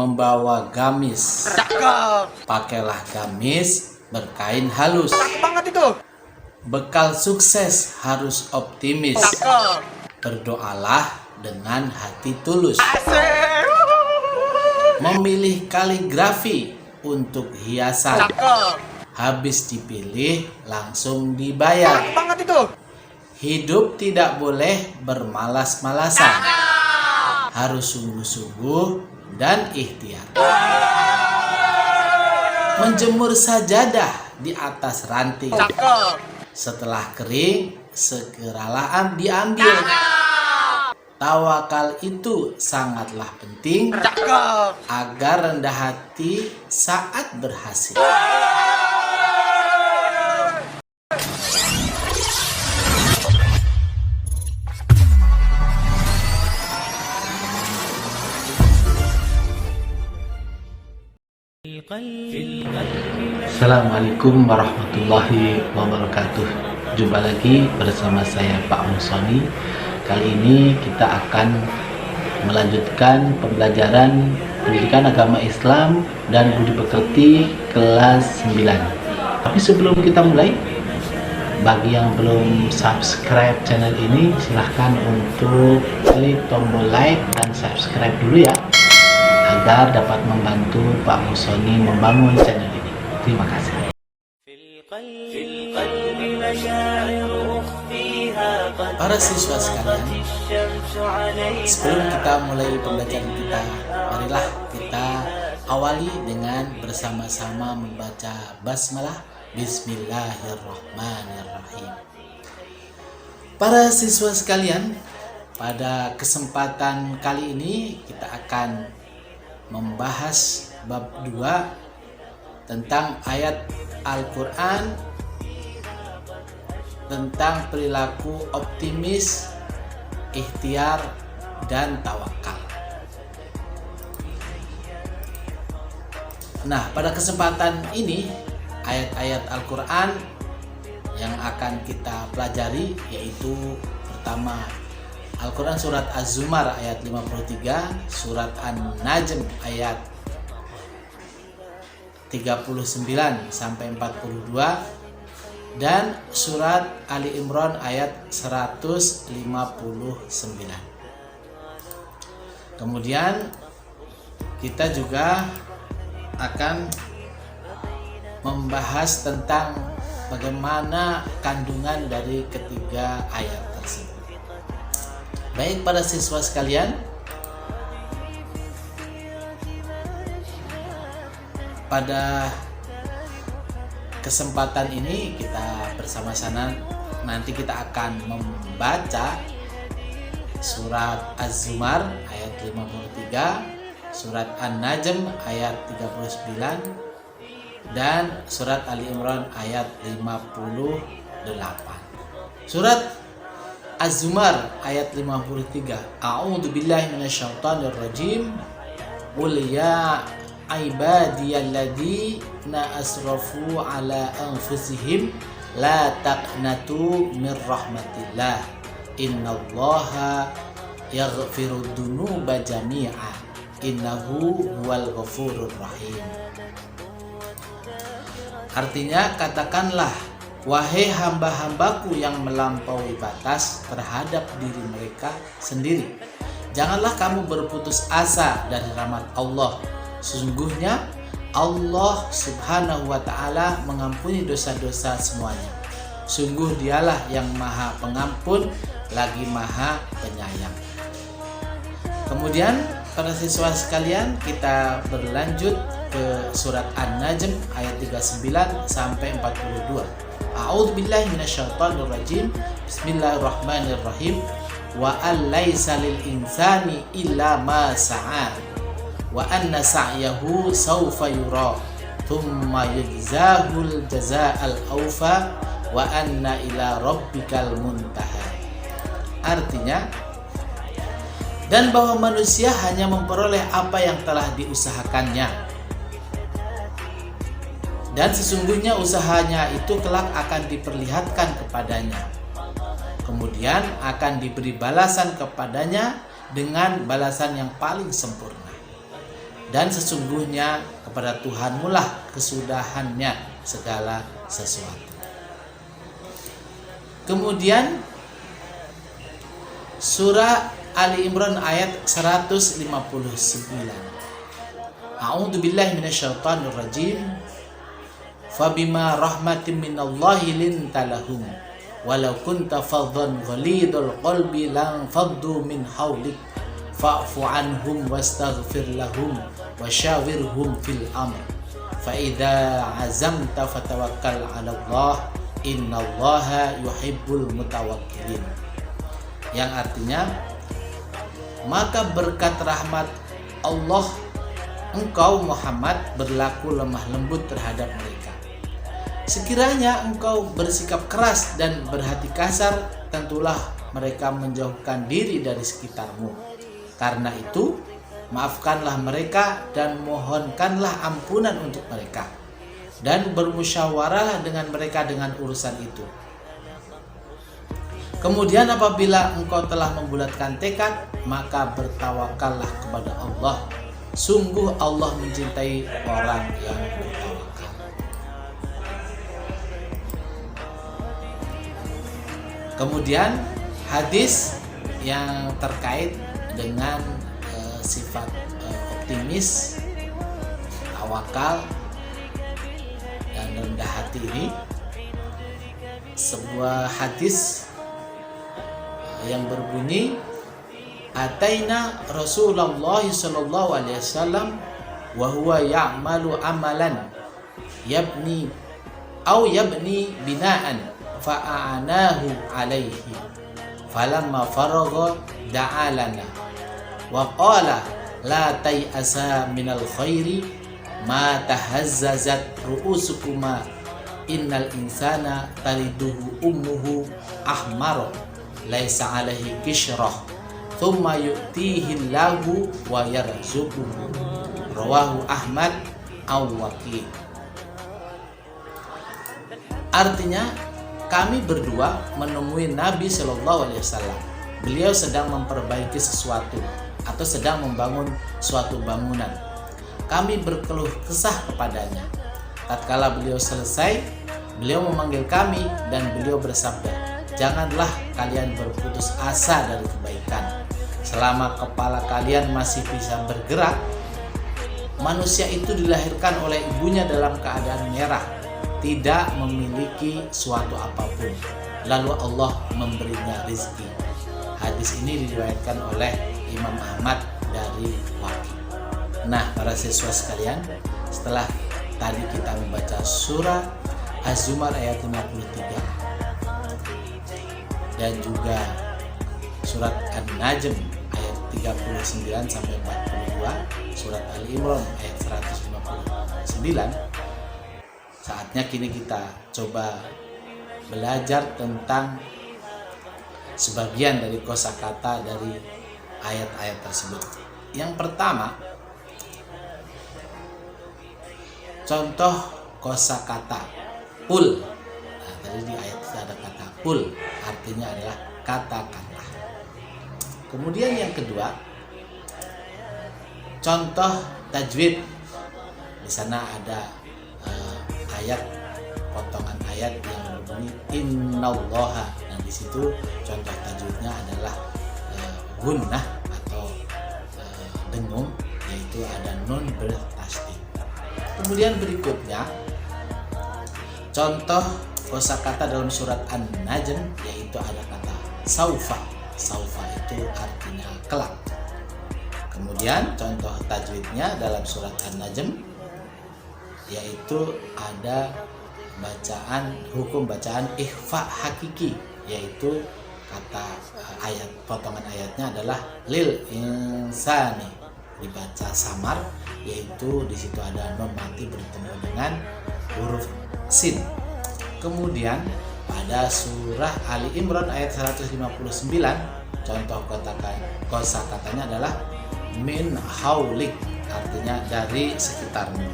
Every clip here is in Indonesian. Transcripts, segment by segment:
membawa gamis. Cakep. Pakailah gamis berkain halus. Cakep banget itu. Bekal sukses harus optimis. Cakep. Berdoalah dengan hati tulus. Asik. Memilih kaligrafi untuk hiasan. Cakep. Habis dipilih langsung dibayar. Cakep banget itu. Hidup tidak boleh bermalas-malasan. Harus sungguh-sungguh dan ikhtiar. Menjemur sajadah di atas ranting. Cakep. Setelah kering, segeralah diambil. Tawakal itu sangatlah penting. Cakep. Agar rendah hati saat berhasil. Assalamualaikum warahmatullahi wabarakatuh. Jumpa lagi bersama saya Pak Musoni. Kali ini kita akan melanjutkan pembelajaran pendidikan agama Islam dan budi pekerti kelas 9. Tapi sebelum kita mulai, bagi yang belum subscribe channel ini, silahkan untuk klik tombol like dan subscribe dulu ya, agar dapat membantu Pak Musoni membangun channel ini. Terima kasih. Para siswa sekalian, sebelum kita mulai pembelajaran kita, marilah kita awali dengan bersama-sama membaca basmalah. Bismillahirrahmanirrahim. Para siswa sekalian, pada kesempatan kali ini kita akan membahas bab 2 tentang ayat Al-Quran tentang perilaku optimis, ikhtiar, dan tawakal. Nah, pada kesempatan ini ayat-ayat Al-Quran yang akan kita pelajari yaitu pertama Al-Quran surat Az-Zumar ayat 53, surat An-Najm ayat 39 sampai 42, dan surat Ali Imran ayat 159. Kemudian kita juga akan membahas tentang bagaimana kandungan dari ketiga ayat tersebut. Baik para siswa sekalian, pada kesempatan ini kita bersama-sama nanti kita akan membaca surat Az-Zumar ayat 53, surat An-Najm ayat 39, dan surat Ali Imran ayat 58. Surat Az-Zumar ayat 53. A'udzu billahi minasyaitonir rajim. Qul ya ibadiyalladzina asrafu ala anfusihim la taqnatu mir rahmatillah. Innallaha yaghfirud dzunuba jami'a. Innahu huwal ghafurur rahim. Artinya, katakanlah, wahai hamba-hambaku yang melampaui batas terhadap diri mereka sendiri, janganlah kamu berputus asa dari rahmat Allah. Sesungguhnya Allah Subhanahu wa ta'ala mengampuni dosa-dosa semuanya. Sungguh dialah yang maha pengampun lagi maha penyayang. Kemudian para siswa sekalian, kita berlanjut ke surat An-Najm ayat 39 sampai 42. A'udzu billahi minasyaitonir rajim. Bismillahirrahmanirrahim. Wa al-laisa lil insani illa ma sa'a. Wa anna sa'yahu sawfa yura. Tsumma yujzahul jazaa'al awfa wa anna ila rabbikal muntaha. Artinya, dan bahwa manusia hanya memperoleh apa yang telah diusahakannya, dan sesungguhnya usahanya itu kelak akan diperlihatkan kepadanya, kemudian akan diberi balasan kepadanya dengan balasan yang paling sempurna. dan sesungguhnya kepada Tuhanmu lah kesudahannya segala sesuatu. Kemudian surah Ali Imran ayat 159. A'udzu billahi minasyaitonir rajim. Fabima rahmatin minallahi linta lahum walau kunta faddan ghalidul qalbi lang faddu min hawlik fa'fu anhum wastaghfir lahum wasyawirhum fil amr fa idza azamta fatawakkal 'ala Allah innallaha yuhibbul mutawakkilin. Yang artinya, maka berkat rahmat Allah engkau Muhammad berlaku lemah lembut terhadap mereka. Sekiranya engkau bersikap keras dan berhati kasar, tentulah mereka menjauhkan diri dari sekitarmu. Karena itu, maafkanlah mereka dan mohonkanlah ampunan untuk mereka, dan bermusyawarahlah dengan mereka dengan urusan itu. Kemudian apabila engkau telah membulatkan tekad, maka bertawakallah kepada Allah. Sungguh Allah mencintai orang yang bertawakal. Kemudian hadis yang terkait dengan sifat optimis, tawakal, dan rendah hati ini, sebuah hadis yang berbunyi, Ataina Rasulullah sallallahu alaihi wasallam wa huwa ya'malu amalan yabni binaan fa'anahu alaihi falamma faragha da'alana wa qala la tay'asa minal khairi ma tahazzazat ru'usukuma innal insana taliduhu ummuhu ahmara laisa alaihi kishrah thumma yu'tihi Allahu wa yarzuquhu rawahu Ahmad Awwaqi. Artinya, kami berdua menemui Nabi Shallallahu Alaihi Wasallam. Beliau sedang memperbaiki sesuatu atau sedang membangun suatu bangunan. Kami berkeluh kesah kepadanya. Tatkala beliau selesai, beliau memanggil kami dan beliau bersabda, janganlah kalian berputus asa dari kebaikan. Selama kepala kalian masih bisa bergerak, manusia itu dilahirkan oleh ibunya dalam keadaan merah, tidak memiliki suatu apapun, lalu Allah memberinya rezeki. Hadis ini diriwayatkan oleh Imam Ahmad dari Waqi. Nah, para siswa sekalian, setelah tadi kita membaca surah Az-Zumar ayat 53 dan juga surat An-Najm ayat 39 sampai 42, surat Ali Imran ayat 159, saatnya kini kita coba belajar tentang sebagian dari kosakata dari ayat-ayat tersebut. Yang pertama, contoh kosakata qul. Nah, tadi di ayat itu ada kata qul, artinya adalah katakanlah. Kemudian yang kedua, contoh tajwid. Di sana ada ayat, potongan ayat yang berbunyi innallaha. Nah, di situ contoh tajwidnya adalah gunnah atau dengung, yaitu ada nun bertasdid. Kemudian berikutnya contoh kosakata dalam surat An-Najm, yaitu ada kata saufa. Saufa itu artinya kelak. Kemudian contoh tajwidnya dalam surat An-Najm, yaitu ada bacaan, hukum bacaan ikhfa hakiki, yaitu kata ayat, potongan ayatnya adalah lil insani, dibaca samar, yaitu di situ ada nun mati bertemu dengan huruf sin. Kemudian pada surah Ali Imran ayat 159, contoh kosakatanya adalah min haulik, artinya dari sekitarmu.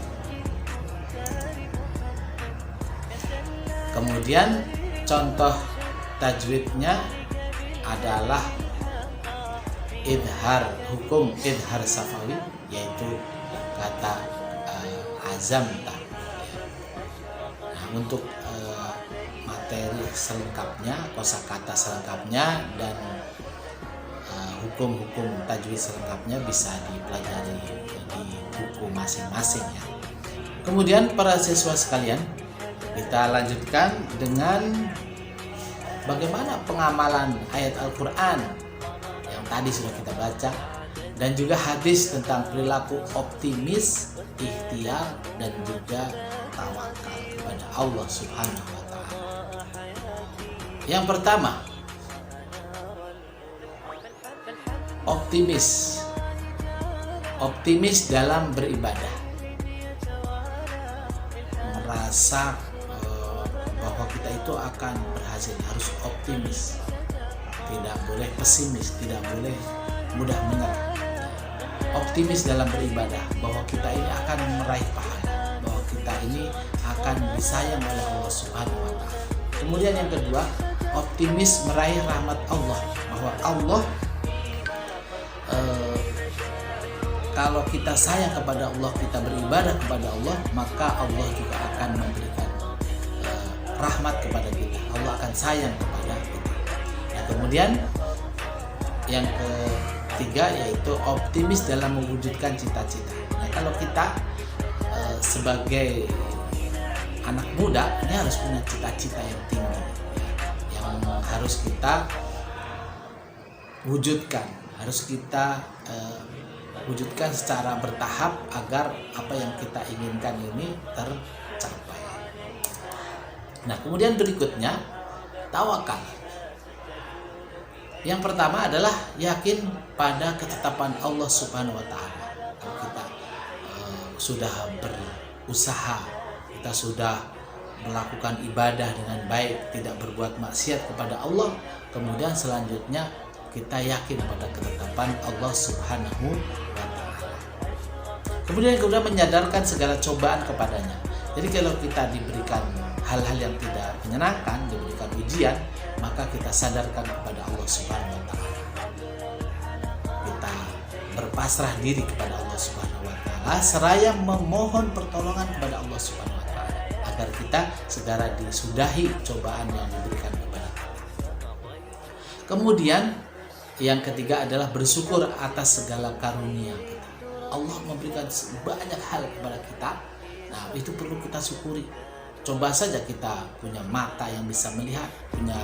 Kemudian contoh tajwidnya adalah idhar, hukum idhar safawi, yaitu azamta. Nah, untuk materi selengkapnya, kosakata selengkapnya, dan hukum-hukum tajwid selengkapnya bisa dipelajari di buku masing-masing ya. Kemudian para siswa sekalian, kita lanjutkan dengan bagaimana pengamalan ayat Al-Quran yang tadi sudah kita baca, dan juga hadis tentang perilaku optimis, ikhtiar, dan juga tawakal kepada Allah Subhanahu wa Ta'ala. Yang pertama, optimis dalam beribadah, merasa bahwa kita itu akan berhasil, harus optimis, tidak boleh pesimis, tidak boleh mudah menyerah. Optimis dalam beribadah bahwa kita ini akan meraih pahala, bahwa kita ini akan disayang oleh Allah Subhanahu wa Ta'ala. Kemudian yang kedua, optimis meraih rahmat Allah, bahwa Allah kalau kita sayang kepada Allah, kita beribadah kepada Allah, maka Allah juga akan memberikan rahmat kepada kita. Allah akan sayang kepada kita. Nah, kemudian yang ketiga yaitu optimis dalam mewujudkan cita-cita. Nah, kalau kita sebagai anak muda ini harus punya cita-cita yang tinggi, yang harus kita wujudkan, harus kita wujudkan secara bertahap agar apa yang kita inginkan ini tercapai. Nah, kemudian berikutnya tawakal. Yang pertama adalah yakin pada ketetapan Allah Subhanahu wa Ta'ala. Kalau kita sudah berusaha, kita sudah melakukan ibadah dengan baik, tidak berbuat maksiat kepada Allah, kemudian selanjutnya kita yakin pada ketetapan Allah Subhanahu wa Ta'ala. Kemudian menyadarkan segala cobaan kepadanya. Jadi kalau kita diberikan hal-hal yang tidak menyenangkan, diberikan ujian, maka kita sadarkan kepada Allah Subhanahu wa Ta'ala. Kita berpasrah diri kepada Allah Subhanahu wa Ta'ala seraya memohon pertolongan kepada Allah Subhanahu wa Ta'ala agar kita segera disudahi cobaan yang diberikan kepada kita. Kemudian yang ketiga adalah bersyukur atas segala karunia kita. Allah memberikan banyak hal kepada kita. Nah, itu perlu kita syukuri. Coba saja kita punya mata yang bisa melihat, punya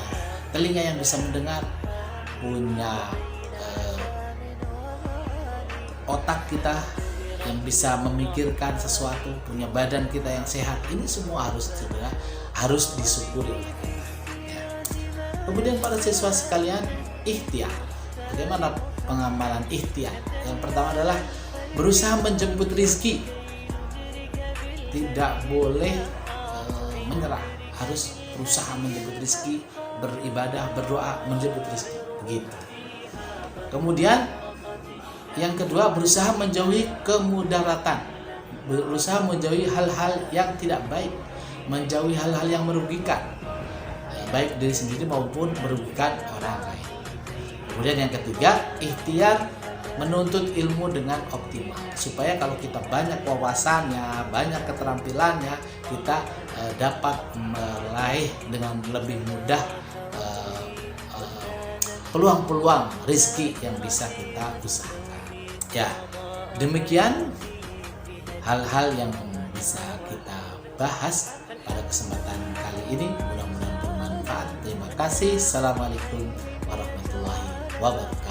telinga yang bisa mendengar, punya otak kita yang bisa memikirkan sesuatu, punya badan kita yang sehat. Ini semua harus disyukuri oleh kita. Ya. Kemudian para siswa sekalian, ikhtiar. Bagaimana pengamalan ikhtiar? Yang pertama adalah berusaha menjemput rizki. Tidak boleh menyerah, harus berusaha menjemput rizki, beribadah, berdoa, menjemput rizki. Begitu. Kemudian yang kedua, berusaha menjauhi kemudaratan, berusaha menjauhi hal-hal yang tidak baik, menjauhi hal-hal yang merugikan, baik diri sendiri maupun merugikan orang lain. Kemudian yang ketiga, ikhtiar menuntut ilmu dengan optimal, supaya kalau kita banyak wawasannya, banyak keterampilannya, kita dapat meraih dengan lebih mudah peluang-peluang rezeki yang bisa kita usahakan. Ya, demikian hal-hal yang bisa kita bahas pada kesempatan kali ini. Mudah-mudahan bermanfaat. Terima kasih. Assalamualaikum warahmatullahi wabarakatuh.